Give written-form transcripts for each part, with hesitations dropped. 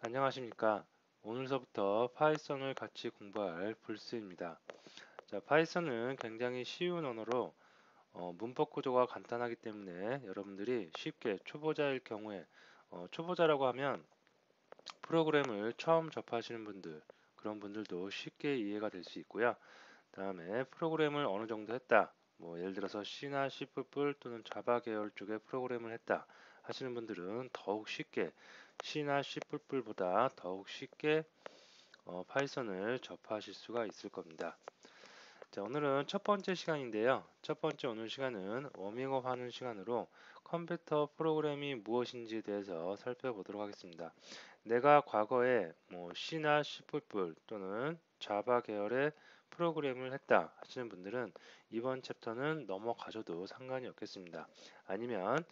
안녕하십니까. 오늘서부터 파이썬을 같이 공부할 불스입니다. 자, 파이썬은 굉장히 쉬운 언어로 문법 구조가 간단하기 때문에 여러분들이 쉽게 초보자일 경우에 초보자라고 하면 프로그램을 처음 접하시는 분들 그런 분들도 쉽게 이해가 될 수 있고요. 다음에 프로그램을 어느 정도 했다. 뭐 예를 들어서 C나 C++ 또는 자바 계열 쪽의 프로그램을 했다 하시는 분들은 더욱 쉽게 C나 C++보다 더욱 쉽게 파이썬을 접하실 수가 있을 겁니다. 자, 오늘은 첫 번째 시간인데요. 첫 번째 오늘 시간은 워밍업 하는 시간으로 컴퓨터 프로그램이 무엇인지에 대해서 살펴보도록 하겠습니다. 내가 과거에 뭐 C나 C++ 또는 자바 계열의 프로그램을 했다 하시는 분들은 이번 챕터는 넘어가셔도 상관이 없겠습니다. 아니면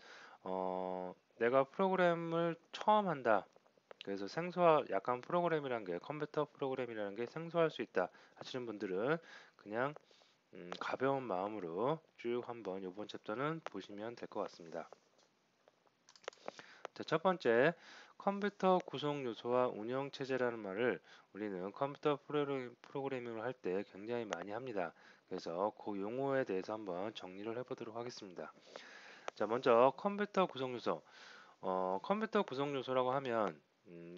내가 프로그램을 처음 한다. 그래서 약간 프로그램이란 게 컴퓨터 프로그램이라는 게 생소할 수 있다 하시는 분들은 그냥 가벼운 마음으로 쭉 한번 이번 챕터는 보시면 될 것 같습니다. 자, 첫 번째 컴퓨터 구성 요소와 운영 체제라는 말을 우리는 컴퓨터 프로그래밍을 할 때 굉장히 많이 합니다. 그래서 그 용어에 대해서 한번 정리를 해보도록 하겠습니다. 자, 먼저 컴퓨터 구성 요소. 컴퓨터 구성 요소라고 하면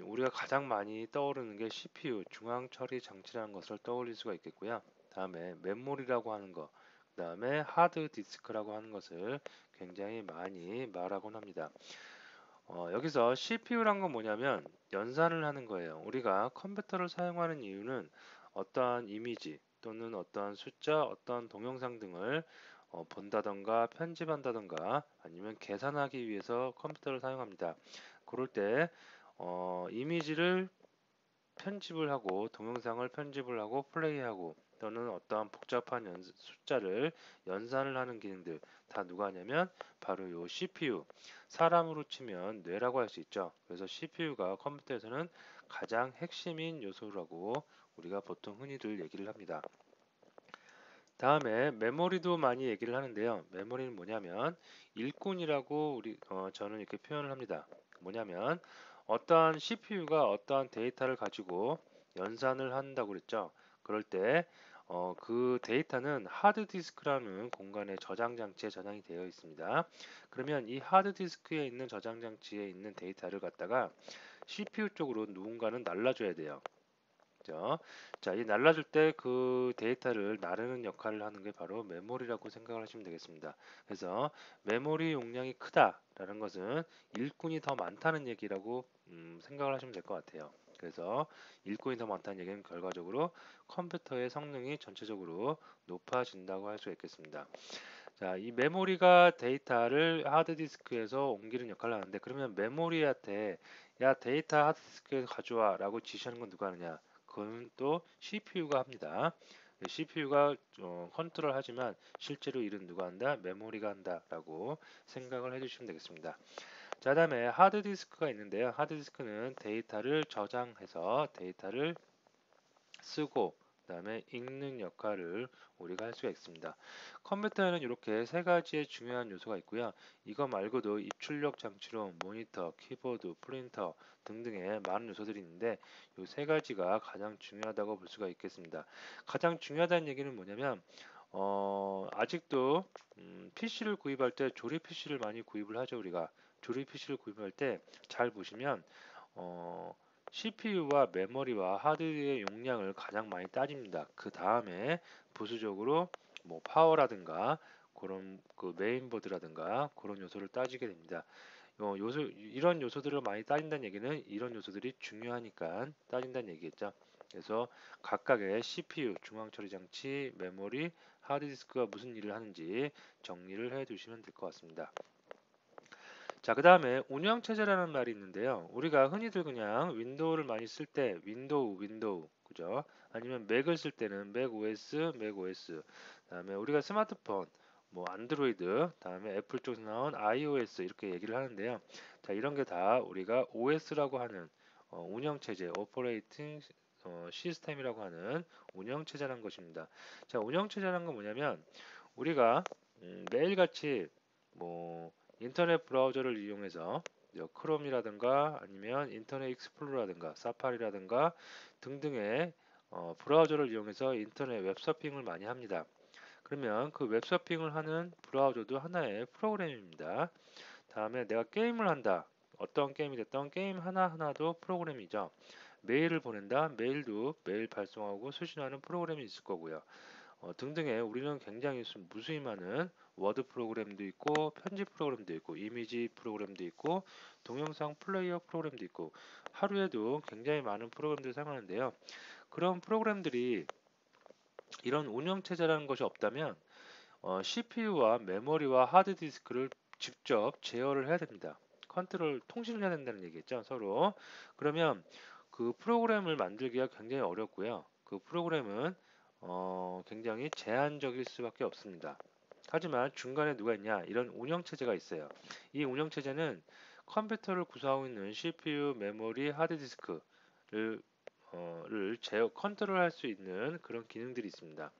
우리가 가장 많이 떠오르는 게 CPU, 중앙 처리 장치라는 것을 떠올릴 수가 있겠고요. 다음에 메모리라고 하는 거, 그다음에 하드 디스크라고 하는 것을 굉장히 많이 말하곤 합니다. 여기서 CPU란 건 뭐냐면 연산을 하는 거예요. 우리가 컴퓨터를 사용하는 이유는 어떠한 이미지 또는 어떠한 숫자, 어떠한 동영상 등을 본다던가 편집한다던가 아니면 계산하기 위해서 컴퓨터를 사용합니다. 그럴 때 이미지를 편집을 하고 동영상을 편집을 하고 플레이하고 또는 어떠한 복잡한 숫자를 연산을 하는 기능들 다 누가 하냐면 바로 요 CPU 사람으로 치면 뇌라고 할 수 있죠. 그래서 CPU가 컴퓨터에서는 가장 핵심인 요소라고 우리가 보통 흔히들 얘기를 합니다. 다음에 메모리도 많이 얘기를 하는데요. 메모리는 뭐냐면 일꾼이라고 저는 이렇게 표현을 합니다. 뭐냐면 어떠한 CPU가 어떠한 데이터를 가지고 연산을 한다고 그랬죠. 그럴 때 그 데이터는 하드디스크라는 공간에 저장 장치에 저장이 되어 있습니다. 그러면 이 하드디스크에 있는 저장 장치에 있는 데이터를 갖다가 CPU 쪽으로 누군가는 날라줘야 돼요. 그죠? 자, 이 날라줄 때 그 데이터를 나르는 역할을 하는 게 바로 메모리라고 생각을 하시면 되겠습니다. 그래서 메모리 용량이 크다라는 것은 일꾼이 더 많다는 얘기라고 생각을 하시면 될 것 같아요. 그래서 일꾼이 더 많다는 얘기는 결과적으로 컴퓨터의 성능이 전체적으로 높아진다고 할 수 있겠습니다. 자, 이 메모리가 데이터를 하드디스크에서 옮기는 역할을 하는데 그러면 메모리한테 야 데이터 하드디스크에 가져와라고 지시하는 건 누가 하느냐? 그건 또 CPU가 합니다. CPU가 컨트롤 하지만 실제로 일은 누가 한다? 메모리가 한다라고 생각을 해주시면 되겠습니다. 자, 다음에 하드디스크가 있는데요. 하드디스크는 데이터를 저장해서 데이터를 쓰고 그다음에 읽는 역할을 우리가 할 수가 있습니다. 컴퓨터에는 이렇게 세 가지의 중요한 요소가 있고요. 이거 말고도 입출력 장치로 모니터, 키보드, 프린터 등등의 많은 요소들이 있는데 이 세 가지가 가장 중요하다고 볼 수가 있겠습니다. 가장 중요하다는 얘기는 뭐냐면 아직도 PC를 구입할 때 조립 PC를 많이 구입을 하죠. 우리가 조립 PC를 구입할 때 잘 보시면 어, CPU와 메모리와 하드의 용량을 가장 많이 따집니다. 그 다음에 부수적으로 뭐 파워라든가 그런 그 메인보드라든가 그런 요소를 따지게 됩니다. 이런 요소들을 많이 따진다는 얘기는 이런 요소들이 중요하니까 따진다는 얘기겠죠. 그래서 각각의 CPU, 중앙처리 장치, 메모리, 하드디스크가 무슨 일을 하는지 정리를 해 두시면 될 것 같습니다. 자, 그 다음에 운영체제라는 말이 있는데요. 우리가 흔히들 그냥 윈도우를 많이 쓸 때 윈도우, 그죠? 아니면 맥을 쓸 때는 맥 OS, 맥 OS. 그다음에 우리가 스마트폰, 뭐 안드로이드, 다음에 애플 쪽에서 나온 iOS 이렇게 얘기를 하는데요. 자, 이런 게 다 우리가 OS라고 하는 운영체제, 오퍼레이팅 시스템이라고 하는 운영체제라는 것입니다. 자, 운영체제라는 건 뭐냐면 우리가 매일같이 뭐 인터넷 브라우저를 이용해서 크롬이라든가 아니면 인터넷 익스플로러라든가 사파리라든가 등등의 브라우저를 이용해서 인터넷 웹서핑을 많이 합니다. 그러면 그 웹서핑을 하는 브라우저도 하나의 프로그램입니다. 다음에 내가 게임을 한다. 어떤 게임이 됐던 게임 하나하나도 프로그램이죠. 메일을 보낸다. 메일도 메일 발송하고 수신하는 프로그램이 있을 거고요. 등등의 우리는 굉장히 무수히 많은 워드 프로그램도 있고 편집 프로그램도 있고 이미지 프로그램도 있고 동영상 플레이어 프로그램도 있고 하루에도 굉장히 많은 프로그램들을 사용하는데요. 그런 프로그램들이 이런 운영체제라는 것이 없다면 CPU와 메모리와 하드디스크를 직접 제어를 해야 됩니다. 컨트롤 통신을 해야 된다는 얘기겠죠, 서로. 그러면 그 프로그램을 만들기가 굉장히 어렵고요. 그 프로그램은 굉장히 제한적일 수밖에 없습니다. 하지만 중간에 누가 있냐? 이런 운영체제가 있어요. 이 운영체제는 컴퓨터를 구성하고 있는 CPU, 메모리, 하드디스크를 제어 컨트롤할 수 있는 그런 기능들이 있습니다.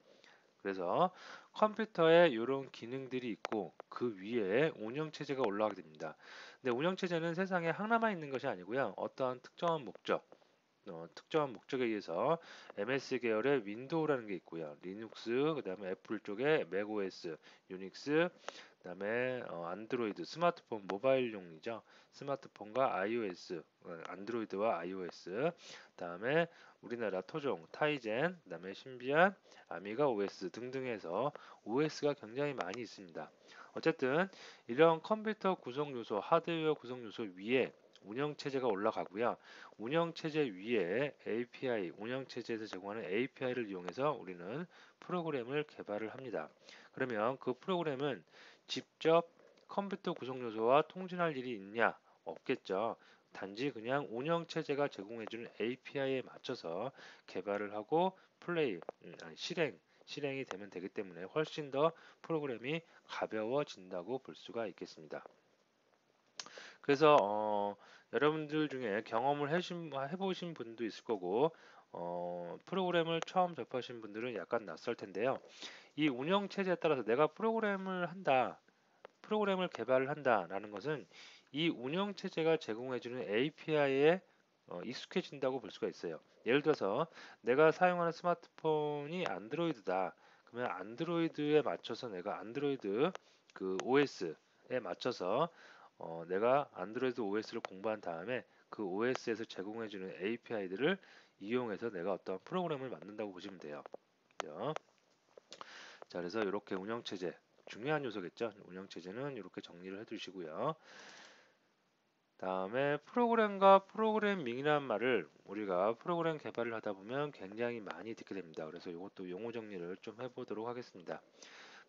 그래서 컴퓨터에 이런 기능들이 있고 그 위에 운영체제가 올라가게 됩니다. 근데 운영체제는 세상에 하나만 있는 것이 아니고요. 어떠한 특정한 목적에 의해서 MS 계열의 윈도우라는 게 있고요. 리눅스, 그 다음에 애플 쪽에 맥OS, 유닉스, 그 다음에 안드로이드, 스마트폰, 모바일용이죠. 스마트폰과 iOS, 안드로이드와 iOS, 그 다음에 우리나라 토종, 타이젠, 그 다음에 신비한, 아미가 OS 등등해서 OS가 굉장히 많이 있습니다. 어쨌든 이런 컴퓨터 구성 요소, 하드웨어 구성 요소 위에 운영체제가 올라가고요. 운영체제 위에 API, 운영체제에서 제공하는 API를 이용해서 우리는 프로그램을 개발을 합니다. 그러면 그 프로그램은 직접 컴퓨터 구성 요소와 통신할 일이 있냐? 없겠죠. 단지 그냥 운영체제가 제공해주는 API에 맞춰서 개발을 하고 실행이 되면 되기 때문에 훨씬 더 프로그램이 가벼워진다고 볼 수가 있겠습니다. 그래서 여러분들 중에 경험을 해보신 분도 있을 거고 프로그램을 처음 접하신 분들은 약간 낯설 텐데요. 이 운영 체제에 따라서 내가 프로그램을 개발을 한다라는 것은 이 운영 체제가 제공해주는 API에 익숙해진다고 볼 수가 있어요. 예를 들어서 내가 사용하는 스마트폰이 안드로이드다. 그러면 안드로이드에 맞춰서 내가 안드로이드 그 OS에 맞춰서 내가 안드로이드 OS를 공부한 다음에 그 OS에서 제공해주는 API들을 이용해서 내가 어떤 프로그램을 만든다고 보시면 돼요. 그죠? 자, 그래서 이렇게 운영체제 중요한 요소겠죠. 운영체제는 이렇게 정리를 해두시고요. 다음에 프로그램과 프로그래밍이라는 말을 우리가 프로그램 개발을 하다 보면 굉장히 많이 듣게 됩니다. 그래서 이것도 용어 정리를 좀 해보도록 하겠습니다.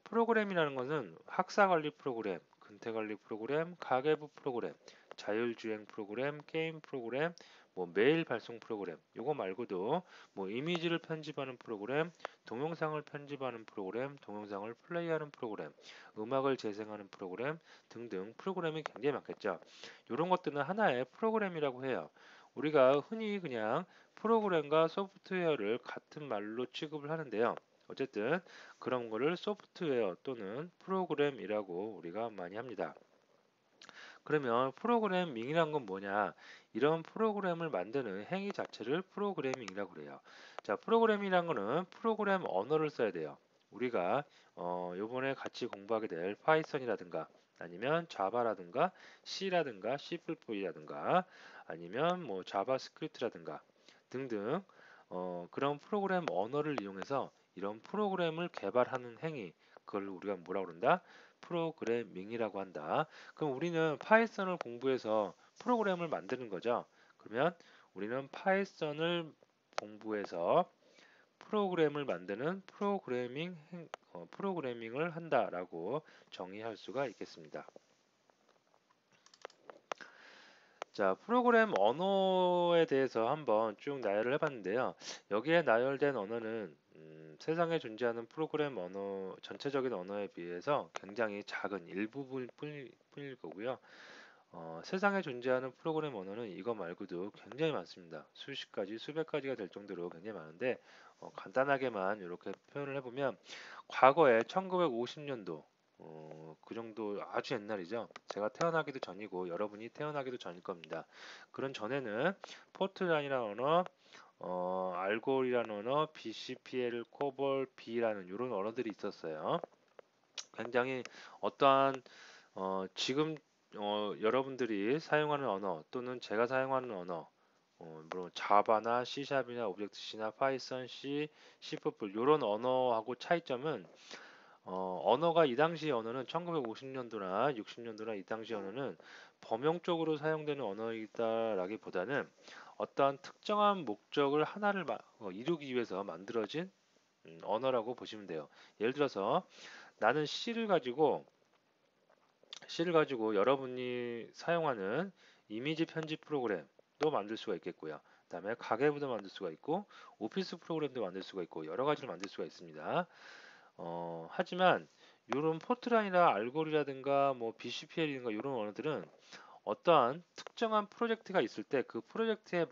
프로그램이라는 것은 학사관리 프로그램, 근태관리 프로그램, 가계부 프로그램, 자율주행 프로그램, 게임 프로그램, 뭐 메일 발송 프로그램, 요거 말고도 뭐 이미지를 편집하는 프로그램, 동영상을 편집하는 프로그램, 동영상을 플레이하는 프로그램, 음악을 재생하는 프로그램 등등 프로그램이 굉장히 많겠죠. 이런 것들은 하나의 프로그램이라고 해요. 우리가 흔히 그냥 프로그램과 소프트웨어를 같은 말로 취급을 하는데요. 어쨌든 그런 거를 소프트웨어 또는 프로그램이라고 우리가 많이 합니다. 그러면 프로그래밍이란 건 뭐냐? 이런 프로그램을 만드는 행위 자체를 프로그래밍이라고 그래요. 자, 프로그래밍이란 거는 프로그램 언어를 써야 돼요. 우리가 요번에 같이 공부하게 될 파이썬이라든가 아니면 자바라든가 C라든가 C++이라든가 아니면 뭐 자바스크립트라든가 등등 그런 프로그램 언어를 이용해서 이런 프로그램을 개발하는 행위 그걸 우리가 뭐라고 그런다? 프로그래밍이라고 한다. 그럼 우리는 파이썬을 공부해서 프로그램을 만드는 거죠. 그러면 우리는 파이썬을 공부해서 프로그램을 만드는 프로그래밍을 한다라고 정의할 수가 있겠습니다. 자, 프로그램 언어에 대해서 한번 쭉 나열을 해봤는데요. 여기에 나열된 언어는 세상에 존재하는 프로그램 언어, 전체적인 언어에 비해서 굉장히 작은 일부분일 거고요. 세상에 존재하는 프로그램 언어는 이거 말고도 굉장히 많습니다. 수십 가지, 수백 가지가 될 정도로 굉장히 많은데 간단하게만 이렇게 표현을 해보면 과거에 1950년도 그 정도 아주 옛날이죠. 제가 태어나기도 전이고 여러분이 태어나기도 전일 겁니다. 그런 전에는 포트란이라는 언어, 알골이라는 언어, BCPL, 코볼, B라는 이런 언어들이 있었어요. 굉장히 어떠한 지금 여러분들이 사용하는 언어 또는 제가 사용하는 언어, 물론 자바나 C샵이나 오브젝트-C나 파이썬, C, C++ 이런 언어하고 차이점은 언어가 이 당시 언어는 1950년도나 60년도나 이 당시 언어는 범용적으로 사용되는 언어이다라기보다는 어떠한 특정한 목적을 하나를 이루기 위해서 만들어진 언어라고 보시면 돼요. 예를 들어서 나는 C를 가지고 여러분이 사용하는 이미지 편집 프로그램도 만들 수가 있겠고요. 그다음에 가계부도 만들 수가 있고 오피스 프로그램도 만들 수가 있고 여러 가지를 만들 수가 있습니다. 하지만 이런 포트란이나 알고리라든가 뭐 BCPL이든가 이런 언어들은 어떠한 특정한 프로젝트가 있을 때 그 프로젝트에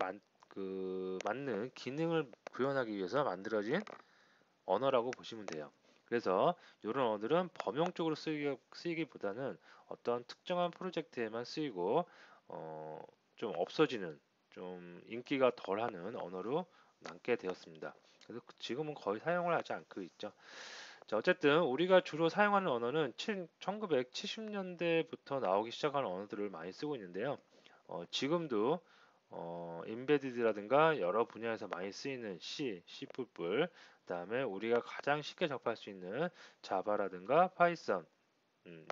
맞는 기능을 구현하기 위해서 만들어진 언어라고 보시면 돼요. 그래서 이런 언어들은 범용적으로 쓰이기보다는 어떤 특정한 프로젝트에만 쓰이고 어, 좀 없어지는 좀 인기가 덜하는 언어로 남게 되었습니다. 그래서 지금은 거의 사용을 하지 않고 있죠. 자, 어쨌든 우리가 주로 사용하는 언어는 1970년대부터 나오기 시작한 언어들을 많이 쓰고 있는데요. 지금도 인베디드라든가 여러 분야에서 많이 쓰이는 C, C++, 그다음에 우리가 가장 쉽게 접할 수 있는 자바라든가 파이썬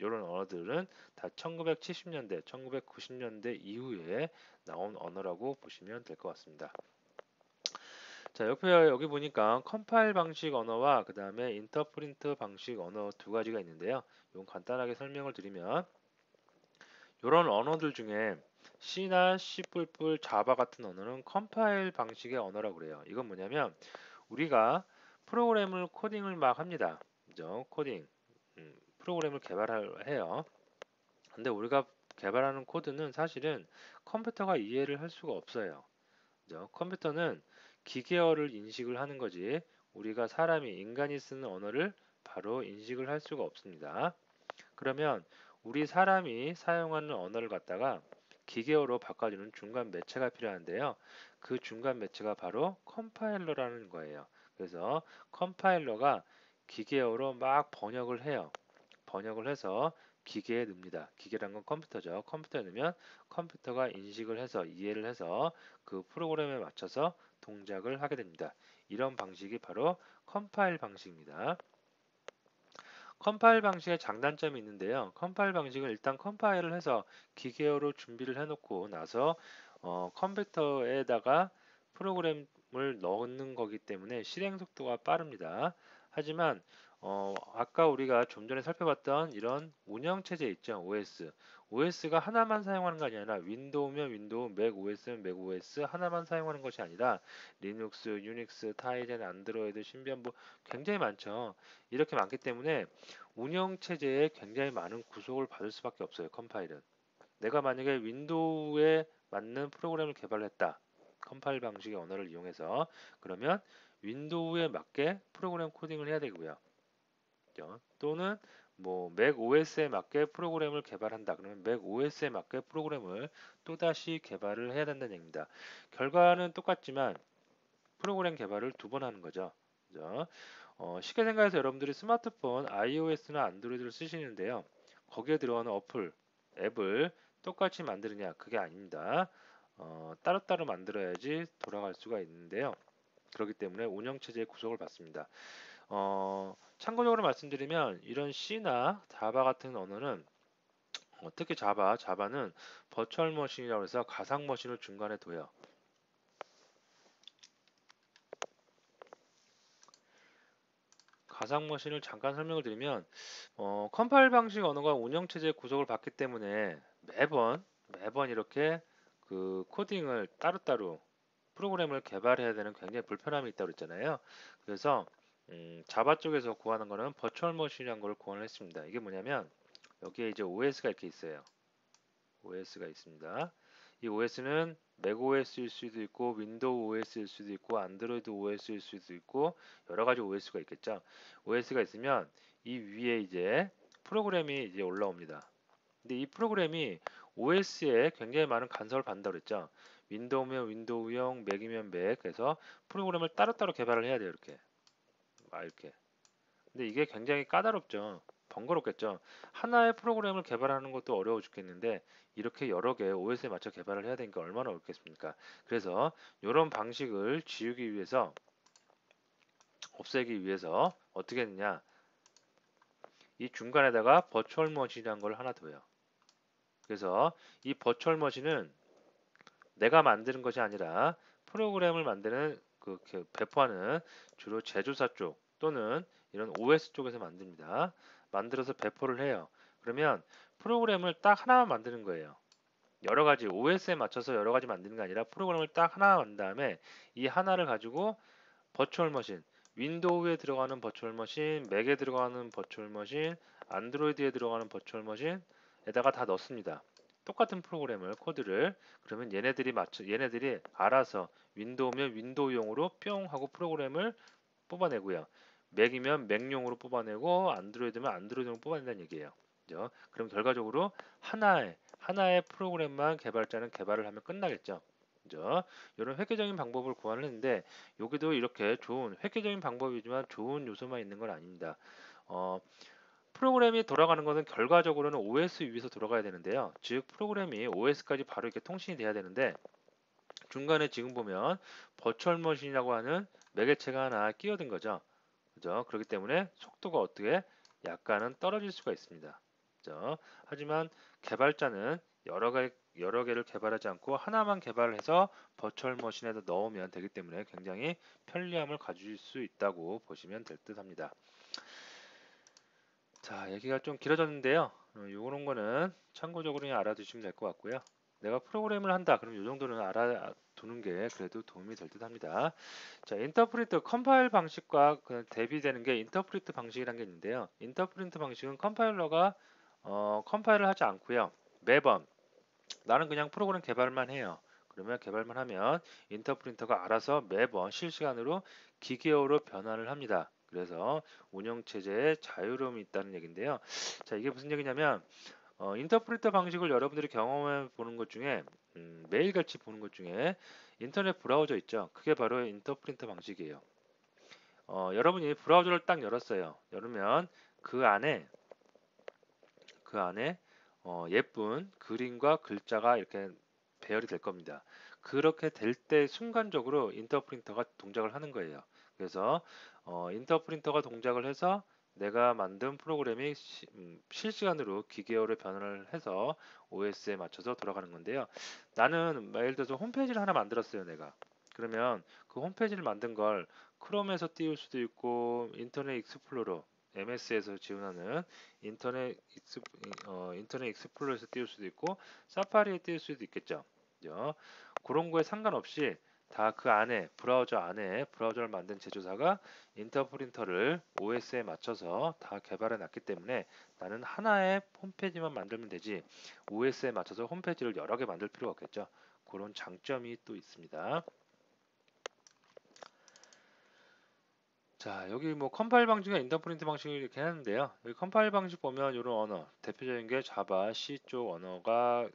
이런 언어들은 다 1970년대, 1990년대 이후에 나온 언어라고 보시면 될 것 같습니다. 자, 옆에 여기 보니까 컴파일 방식 언어와 그 다음에 인터프린트 방식 언어 두 가지가 있는데요. 이건 간단하게 설명을 드리면 이런 언어들 중에 C나 C++, 자바 같은 언어는 컴파일 방식의 언어라고 그래요. 이건 뭐냐면 우리가 프로그램을 코딩을 막 합니다. 그죠? 코딩. 프로그램을 개발해요. 근데 우리가 개발하는 코드는 사실은 컴퓨터가 이해를 할 수가 없어요. 그죠? 컴퓨터는 기계어를 인식을 하는 거지 우리가 사람이 인간이 쓰는 언어를 바로 인식을 할 수가 없습니다. 그러면 우리 사람이 사용하는 언어를 갖다가 기계어로 바꿔주는 중간 매체가 필요한데요. 그 중간 매체가 바로 컴파일러라는 거예요. 그래서 컴파일러가 기계어로 막 번역을 해요. 번역을 해서 기계에 넣습니다. 기계란 건 컴퓨터죠. 컴퓨터에 넣으면 컴퓨터가 인식을 해서 이해를 해서 그 프로그램에 맞춰서 동작을 하게 됩니다. 이런 방식이 바로 컴파일 방식입니다. 컴파일 방식의 장단점이 있는데요. 컴파일 방식은 일단 컴파일을 해서 기계어로 준비를 해놓고 나서 컴퓨터에다가 프로그램을 넣는 거기 때문에 실행 속도가 빠릅니다. 하지만 아까 우리가 좀 전에 살펴봤던 이런 운영체제 있죠. OS. OS가 하나만 사용하는 게 아니라 윈도우면 윈도우, 맥 OS면 맥 OS 하나만 사용하는 것이 아니라 리눅스, 유닉스, 타이젠, 안드로이드, 신비한 뭐 굉장히 많죠. 이렇게 많기 때문에 운영체제에 굉장히 많은 구속을 받을 수밖에 없어요. 컴파일은. 내가 만약에 윈도우에 맞는 프로그램을 개발했다. 컴파일 방식의 언어를 이용해서 그러면 윈도우에 맞게 프로그램 코딩을 해야 되고요. 또는 뭐 맥 OS에 맞게 프로그램을 개발한다. 그러면 맥 OS에 맞게 프로그램을 또다시 개발을 해야 된다는 얘기입니다. 결과는 똑같지만 프로그램 개발을 두 번 하는 거죠. 그죠? 쉽게 생각해서 여러분들이 스마트폰 iOS나 안드로이드를 쓰시는데요. 거기에 들어가는 어플, 앱을 똑같이 만드느냐? 그게 아닙니다. 따로따로 만들어야지 돌아갈 수가 있는데요. 그렇기 때문에 운영체제의 구속을 받습니다. 참고적으로 말씀드리면 이런 C나 자바 같은 언어는 특히 자바는 버추얼 머신이라고 해서 가상 머신을 중간에 둬요. 가상 머신을 잠깐 설명을 드리면 컴파일 방식 언어가 운영체제 구속을 받기 때문에 매번 이렇게 그 코딩을 따로따로 프로그램을 개발해야 되는 굉장히 불편함이 있다고 그랬잖아요. 그래서 자바 쪽에서 구하는 거는 버추얼 머신이라는 걸 구현을 했습니다. 이게 뭐냐면 여기에 이제 OS가 이렇게 있어요. OS가 있습니다. 이 OS는 맥OS일 수도 있고 윈도우 OS일 수도 있고 안드로이드 OS일 수도 있고 여러 가지 OS가 있겠죠. OS가 있으면 이 위에 이제 프로그램이 이제 올라옵니다. 근데 이 프로그램이 OS에 굉장히 많은 간섭을 받는다고 그랬죠. 윈도우면 윈도우용, 맥이면 맥, 그래서 프로그램을 따로따로 개발을 해야 돼요. 이렇게. 이렇게. 근데 이게 굉장히 까다롭죠. 번거롭겠죠. 하나의 프로그램을 개발하는 것도 어려워 죽겠는데 이렇게 여러 개 OS에 맞춰 개발을 해야 되니까 얼마나 어렵겠습니까? 그래서 이런 방식을 지우기 위해서, 없애기 위해서 어떻게 했느냐? 이 중간에다가 버추얼 머신이라는 걸 하나 둬요. 그래서 이 버추얼 머신은 내가 만드는 것이 아니라 프로그램을 만드는 배포하는 주로 제조사 쪽 또는 이런 OS 쪽에서 만듭니다. 만들어서 배포를 해요. 그러면 프로그램을 딱 하나만 만드는 거예요. 여러 가지 OS에 맞춰서 여러 가지 만드는 게 아니라 프로그램을 딱 하나 만든 다음에 이 하나를 가지고 버추얼 머신, 윈도우에 들어가는 버추얼 머신, 맥에 들어가는 버추얼 머신, 안드로이드에 들어가는 버추얼 머신에다가 다 넣습니다. 똑같은 프로그램을 코드를, 그러면 얘네들이 알아서 윈도우면 윈도우용으로 뿅 하고 프로그램을 뽑아내고요. 맥이면 맥용으로 뽑아내고 안드로이드면 안드로이드용으로 뽑아낸다는 얘기예요. 그죠? 그럼 결과적으로 하나의 프로그램만 개발자는 개발을 하면 끝나겠죠. 그죠? 이런 획기적인 방법을 고안을 했는데 여기도 이렇게 좋은 획기적인 방법이지만 좋은 요소만 있는 건 아닙니다. 어, 프로그램이 돌아가는 것은 결과적으로는 OS 위에서 돌아가야 되는데요. 즉 프로그램이 OS까지 바로 이렇게 통신이 돼야 되는데 중간에 지금 보면 버추얼 머신이라고 하는 매개체가 하나 끼어든 거죠. 그죠? 그렇기 때문에 속도가 어떻게 약간은 떨어질 수가 있습니다. 그죠? 하지만 개발자는 여러 개를 개발하지 않고 하나만 개발을 해서 버추얼 머신에다 넣으면 되기 때문에 굉장히 편리함을 가질 수 있다고 보시면 될 듯 합니다. 자, 얘기가 좀 길어졌는데요. 요런 거는 참고적으로 그냥 알아두시면 될 것 같고요. 내가 프로그램을 한다. 그럼 요 정도는 알아두는 게 그래도 도움이 될 듯 합니다. 자, 인터프리트 컴파일 방식과 대비되는 게 인터프리트 방식이라는 게 있는데요. 인터프리트 방식은 컴파일러가 컴파일을 하지 않고요. 매번 나는 그냥 프로그램 개발만 해요. 그러면 개발만 하면 인터프린터가 알아서 매번 실시간으로 기계어로 변환을 합니다. 그래서 운영체제에 자유로움이 있다는 얘기인데요. 자, 이게 무슨 얘기냐면 인터프리터 방식을 여러분들이 경험해 보는 것 중에 매일같이 보는 것 중에 인터넷 브라우저 있죠. 그게 바로 인터프린터 방식이에요. 여러분이 브라우저를 딱 열었어요. 열으면 그 안에 예쁜 그림과 글자가 이렇게 배열이 될 겁니다. 그렇게 될 때 순간적으로 인터프린터가 동작을 하는 거예요. 그래서 인터프린터가 동작을 해서 내가 만든 프로그램이 실시간으로 기계어로 변환을 해서 OS에 맞춰서 돌아가는 건데요. 나는 예를 들어서 홈페이지를 하나 만들었어요, 내가. 그러면 그 홈페이지를 만든 걸 크롬에서 띄울 수도 있고 인터넷 익스플로러 MS에서 지원하는 인터넷 익스플로러에서 띄울 수도 있고 사파리에 띄울 수도 있겠죠. 그죠? 그런 거에 상관없이 다 그 안에 브라우저를 만든 제조사가 인터프린터를 OS에 맞춰서 다 개발해 놨기 때문에 나는 하나의 홈페이지만 만들면 되지 OS에 맞춰서 홈페이지를 여러 개 만들 필요가 없겠죠. 그런 장점이 또 있습니다. 자, 여기 뭐 컴파일 방식과 인터프린트 방식을 이렇게 하는데요. 여기 컴파일 방식 보면 이런 언어, 대표적인 게 자바, C 쪽 언어가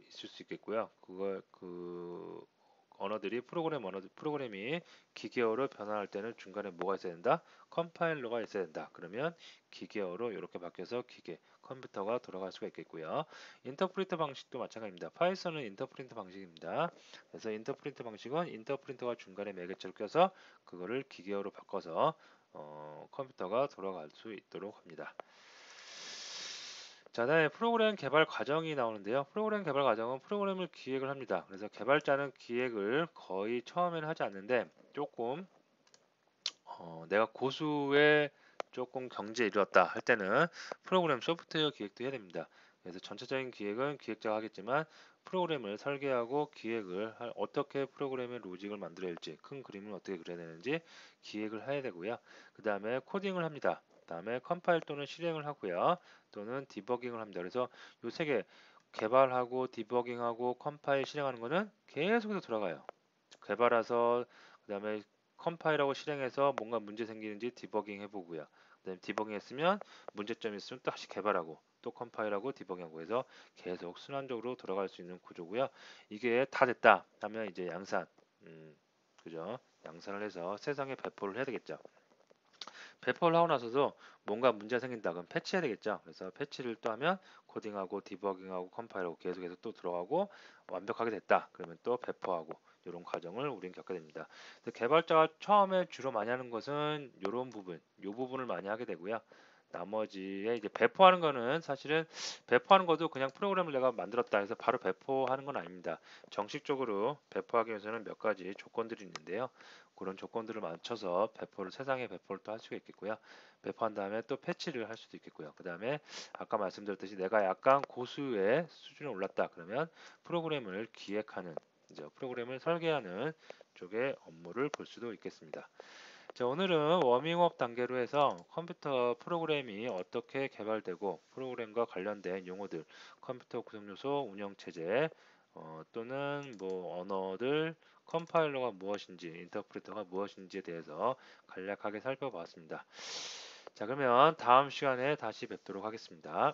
있을 수 있겠고요. 언어들이 프로그램이 기계어로 변환할 때는 중간에 뭐가 있어야 된다? 컴파일러가 있어야 된다. 그러면 기계어로 이렇게 바뀌어서 컴퓨터가 돌아갈 수가 있겠고요. 인터프리터 방식도 마찬가지입니다. 파이썬은 인터프린트 방식입니다. 그래서 인터프린트 방식은 인터프린터가 중간에 매개체를 껴서 그거를 기계어로 바꿔서 컴퓨터가 돌아갈 수 있도록 합니다. 자, 다음에 프로그램 개발 과정이 나오는데요. 프로그램 개발 과정은 프로그램을 기획을 합니다. 그래서 개발자는 기획을 거의 처음에는 하지 않는데 조금 내가 고수에 조금 경지에 이르렀다 할 때는 프로그램 소프트웨어 기획도 해야 됩니다. 그래서 전체적인 기획은 기획자가 하겠지만 프로그램을 설계하고 어떻게 프로그램의 로직을 만들어야 할지 큰 그림을 어떻게 그려야 되는지 기획을 해야 되고요. 그 다음에 코딩을 합니다. 그 다음에 컴파일 또는 실행을 하고요. 또는 디버깅을 합니다. 그래서 요 세 개 개발하고 디버깅하고 컴파일 실행하는 거는 계속해서 돌아가요. 개발해서 그 다음에 컴파일하고 실행해서 뭔가 문제 생기는지 디버깅 해보고요. 그다음에 디버깅 했으면 문제점이 있으면 또 다시 개발하고 또 컴파일하고 디버깅하고 해서 계속 순환적으로 돌아갈 수 있는 구조고요. 이게 다 됐다 하면 이제 양산, 그죠? 양산을 해서 세상에 배포를 해야 되겠죠. 배포를 하고 나서도 뭔가 문제가 생긴다 그럼 패치해야 되겠죠. 그래서 패치를 또 하면 코딩하고 디버깅하고 컴파일하고 계속해서 또 들어가고 완벽하게 됐다 그러면 또 배포하고 이런 과정을 우리는 겪게 됩니다. 근데 개발자가 처음에 주로 많이 하는 것은 이런 부분, 이 부분을 많이 하게 되고요. 나머지에 이제 배포하는 거는 사실은 배포하는 것도 그냥 프로그램을 내가 만들었다 해서 바로 배포하는 건 아닙니다. 정식적으로 배포하기 위해서는 몇 가지 조건들이 있는데요. 그런 조건들을 맞춰서 배포를 세상에 배포를 또 할 수가 있겠고요. 배포한 다음에 또 패치를 할 수도 있겠고요. 그 다음에 아까 말씀드렸듯이 내가 약간 고수의 수준에 올랐다 그러면 프로그램을 기획하는 이제 프로그램을 설계하는 쪽의 업무를 볼 수도 있겠습니다. 자, 오늘은 워밍업 단계로 해서 컴퓨터 프로그램이 어떻게 개발되고 프로그램과 관련된 용어들, 컴퓨터 구성 요소, 운영 체제, 또는 뭐 언어들, 컴파일러가 무엇인지, 인터프리터가 무엇인지에 대해서 간략하게 살펴봤습니다. 자, 그러면 다음 시간에 다시 뵙도록 하겠습니다.